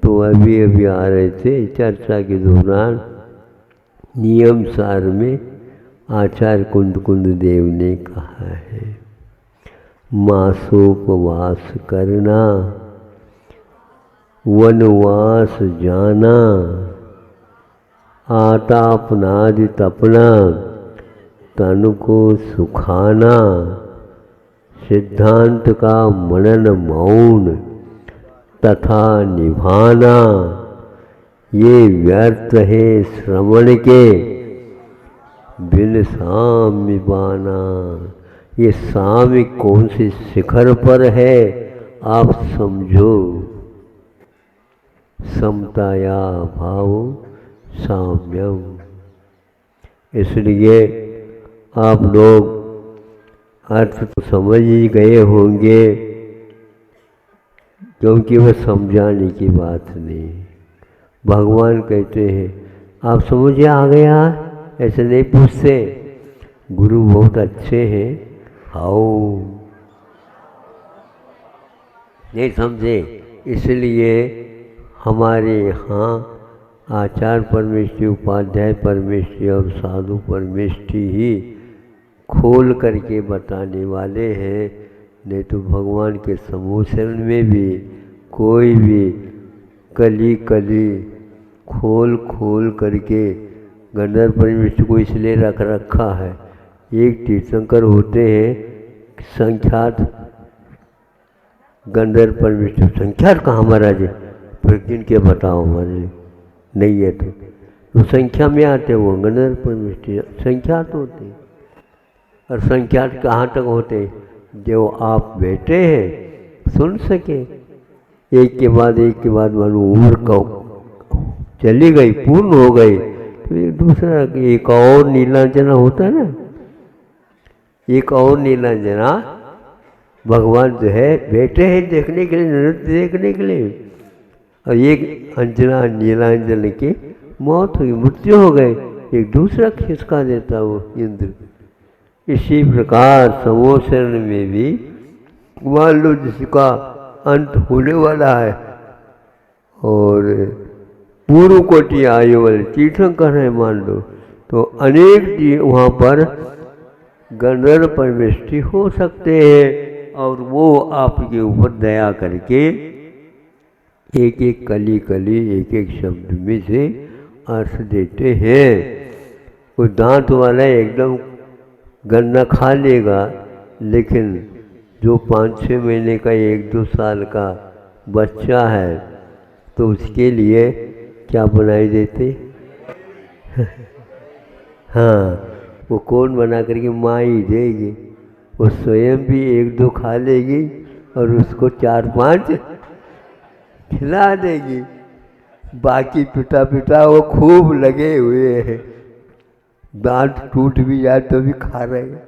तो अभी अभी आ रहे थे चर्चा के दौरान नियम सार में आचार्य कुंद कुंद देव ने कहा है, मासोपवास करना, वनवास जाना, आतापनादि तपना, तन को सुखाना, सिद्धांत का मनन मौन तथा निभाना, ये व्यर्थ है श्रवण के, बिन साम्य बाना। ये साम्य कौन से शिखर पर है आप समझो, समताया भाव साम्यम। इसलिए आप लोग अर्थ तो समझ ही गए होंगे, क्योंकि वह समझाने की बात नहीं। भगवान कहते हैं आप समझ आ गया, ऐसे नहीं पूछते। गुरु बहुत अच्छे हैं, आओ नहीं समझे, इसलिए हमारे यहाँ आचार्य परमेष्टि, उपाध्याय परमेष्टि और साधु परमेष्टि ही खोल करके बताने वाले हैं। नहीं तो भगवान के समूह शरण में भी कोई भी कली कली खोल खोल करके गंधर्व परमेष्टि को इसलिए रख रखा है। एक तीर्थंकर होते हैं संख्यात गंधर्व परमेष्टि, संख्यात कहाँ महाराज पर गिन के बताओ हमारे नहीं है तो संख्या में आते वो गंधर्व परमेष्टि संख्यात होते हैं। और संख्यात कहाँ तक होते हैं, जो आप बैठे हैं सुन सके, एक के बाद मालूम उम्र का चली गई, पूर्ण हो गई, तो एक दूसरा एक और नीलांजना होता है ना, एक और नीलांजना भगवान जो है बैठे हैं देखने के लिए, नृत्य देखने के लिए, और एक अंजना नीलांजन की मौत हुई, मृत्यु हो गई, एक दूसरा खिसका देता वो इंद्र। इसी प्रकार समोसरण में भी मान लो जिसका अंत होने वाला है और पूर्व कोटि आयु वाले तीर्थंकर है मान लो, तो अनेक वहाँ पर गंधर्व परमेष्टि हो सकते हैं और वो आपके ऊपर दया करके एक एक कली कली एक एक शब्द में से अर्थ देते हैं। कोई दांत वाला एकदम गन्ना खा लेगा, लेकिन जो 5-6 महीने का 1-2 साल का बच्चा है तो उसके लिए क्या बनाई देते हाँ, वो कौन बना करके माँ ही देगी, वो स्वयं भी 1-2 खा लेगी और उसको 4-5 खिला देगी, बाकी पिता पिता वो खूब लगे हुए हैं, दांत टूट भी जाए तो भी खा रहे हैं,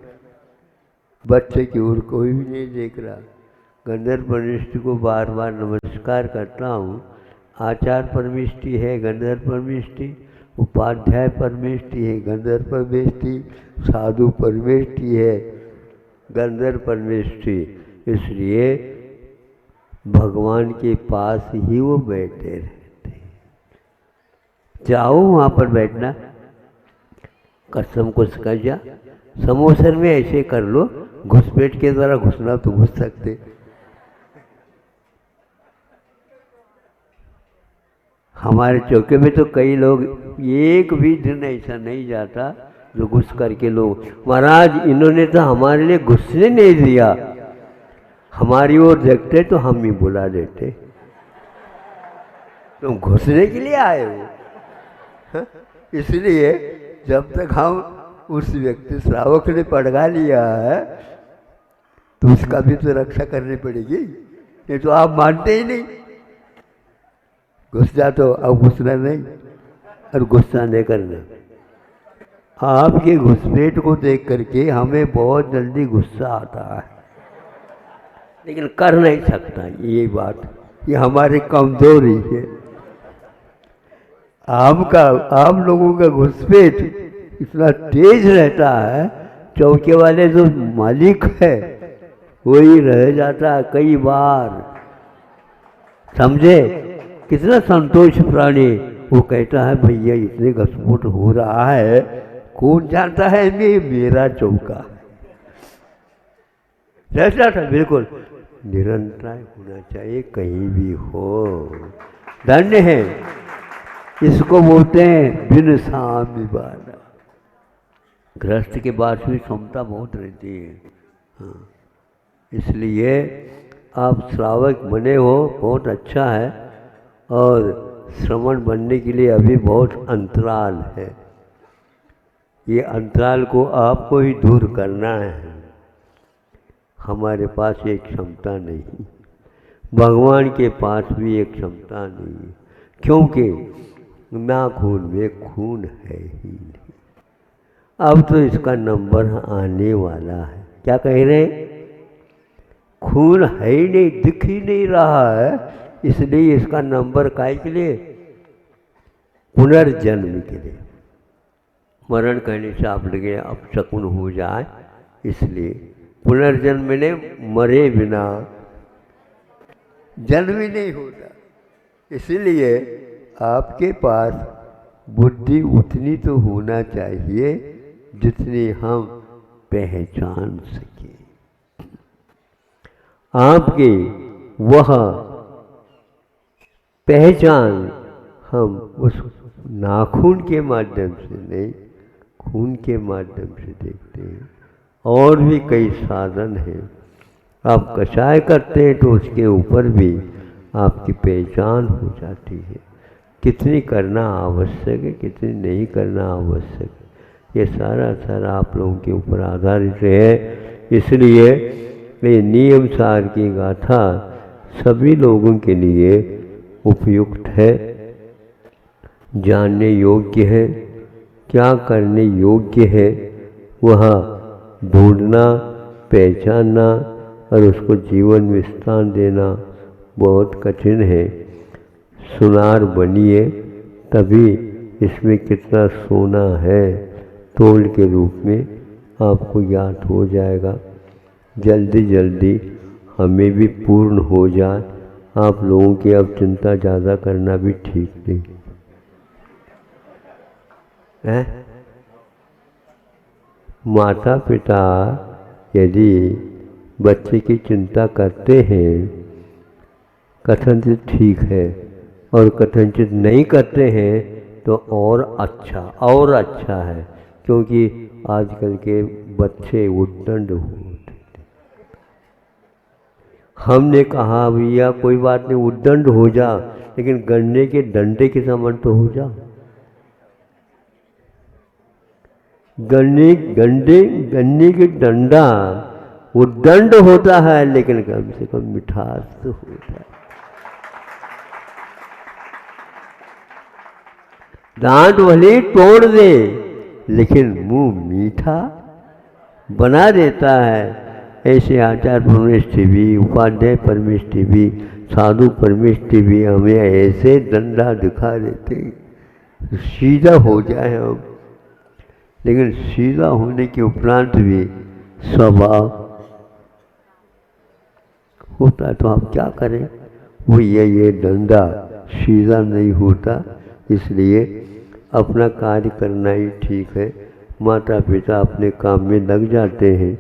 बच्चे की ओर कोई भी नहीं देख रहा। गंधर्व परमेष्टि को बार बार नमस्कार करता हूँ। आचार्य परमेष्टि है गंधर्व परमेष्टि, उपाध्याय परमेष्टि है गंधर्व परमेष्टि, साधु परमेष्टि है गंधर्व परमेष्टि। इसलिए भगवान के पास ही वो बैठे रहते हैं। जाओ वहाँ पर बैठना, कसम को कर जा, समोसर में ऐसे कर लो, घुसपैठ के द्वारा घुसना तो घुस सकते। हमारे चौके में तो कई लोग एक भी दिन ऐसा नहीं जाता जो घुस करके लोग, महाराज इन्होंने तो हमारे लिए घुसने नहीं दिया, हमारी ओर देखते तो हम ही बुला देते, तुम घुसने के लिए आए हो। इसलिए जब तक हम उस व्यक्ति श्रावक ने पड़गा लिया है तो उसका भी तो रक्षा करनी पड़ेगी, ये तो आप मानते ही नहीं। गुस्सा तो अब घुसना नहीं और गुस्सा नहीं करना। आपके घुसपैठ को देख करके हमें बहुत जल्दी गुस्सा आता है, लेकिन कर नहीं सकता, ये बात ये हमारी कमजोरी है। आप लोगों का घुसपैठ इतना तेज रहता है, चौके वाले जो मालिक है वही रह जाता है कई बार, समझे कितना संतोष प्राणी। वो कहता है भैया इतने घसमुट हो रहा है, कौन जानता है मेरा चौका। ऐसा था बिल्कुल निरंतर होना चाहिए, कहीं भी हो। धन्य है, इसको बोलते हैं बिन सामी वाला। गृहस्थ के पास भी क्षमता बहुत रहती है। हाँ, इसलिए आप श्रावक बने हो, बहुत अच्छा है। और श्रवण बनने के लिए अभी बहुत अंतराल है। ये अंतराल को आपको ही दूर करना है। हमारे पास ये क्षमता नहीं, भगवान के पास भी एक क्षमता नहीं, क्योंकि नाखून में खून है ही नहीं। अब तो इसका नंबर आने वाला है। क्या कह रहे हैं? खून है ही नहीं, दिख ही नहीं रहा है, इसलिए इसका नंबर काय के लिए? पुनर्जन्म के लिए। मरण कहने से आप लगे अब शकुन हो जाए, इसलिए पुनर्जन्म में मरे बिना जन्म ही नहीं होता। इसलिए आपके पास बुद्धि उतनी तो होना चाहिए जितनी हम पहचान सके। आपकी वह पहचान हम उस नाखून के माध्यम से नहीं, खून के माध्यम से देखते हैं। और भी कई साधन हैं। आप कषाय करते हैं तो उसके ऊपर भी आपकी पहचान हो जाती है, कितनी करना आवश्यक है, कितनी नहीं करना आवश्यक है। ये सारा आप लोगों के ऊपर आधारित है। इसलिए ये नियम सार की गाथा सभी लोगों के लिए उपयुक्त है, जानने योग्य है। क्या करने योग्य है वह ढूंढना, पहचानना और उसको जीवन में स्थान देना बहुत कठिन है। सुनार बनिए, तभी इसमें कितना सोना है तोल के रूप में आपको ज्ञात हो जाएगा। जल्दी जल्दी हमें भी पूर्ण हो जाए। आप लोगों की अब चिंता ज़्यादा करना भी ठीक नहीं है। माता पिता यदि बच्चे की चिंता करते हैं कथनचित ठीक है, और कथनचित नहीं करते हैं तो और अच्छा है, क्योंकि आजकल के बच्चे उद्दंड होते। हमने कहा भैया कोई बात नहीं उद्दंड हो जा, लेकिन गन्ने के डंडे के समान तो हो जा। गन्ने के डंडा उद्दंड होता है, लेकिन कम से कम मिठास तो होता है। दांत भले तोड़ दे, लेकिन मुंह मीठा बना देता है। ऐसे आचार्य परमेष्ठी भी, उपाध्याय परमेष्ठी भी, साधु परमेष्ठी भी हमें ऐसे डंडा दिखा देते सीधा हो जाए हम। लेकिन सीधा होने के उपरांत भी स्वभाव होता है, तो आप क्या करें? वो ये डंडा सीधा नहीं होता, इसलिए अपना कार्य करना ही ठीक है। माता पिता अपने काम में लग जाते हैं,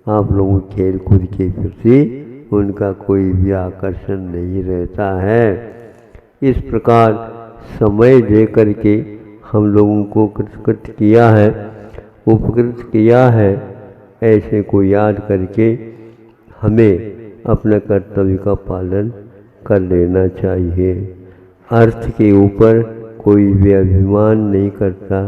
आप लोगों खेल कूद के प्रति उनका कोई भी आकर्षण नहीं रहता है। इस प्रकार समय दे करके हम लोगों को कृतकृत किया है, उपकृत किया है। ऐसे को याद करके हमें अपने कर्तव्य का पालन कर लेना चाहिए। अर्थ के ऊपर कोई भी अभिमान नहीं करता,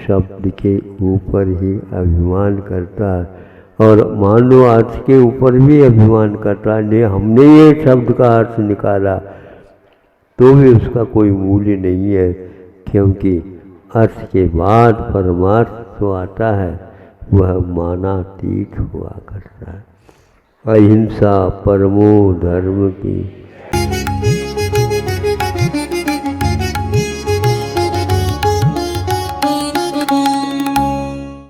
शब्द के ऊपर ही अभिमान करता है। और मान लो अर्थ के ऊपर भी अभिमान करता है, नहीं हमने ये शब्द का अर्थ निकाला, तो भी उसका कोई मूल्य नहीं है, क्योंकि अर्थ के बाद परमार्थ तो आता है, वह मानातीत हुआ करता है। अहिंसा परमो धर्म की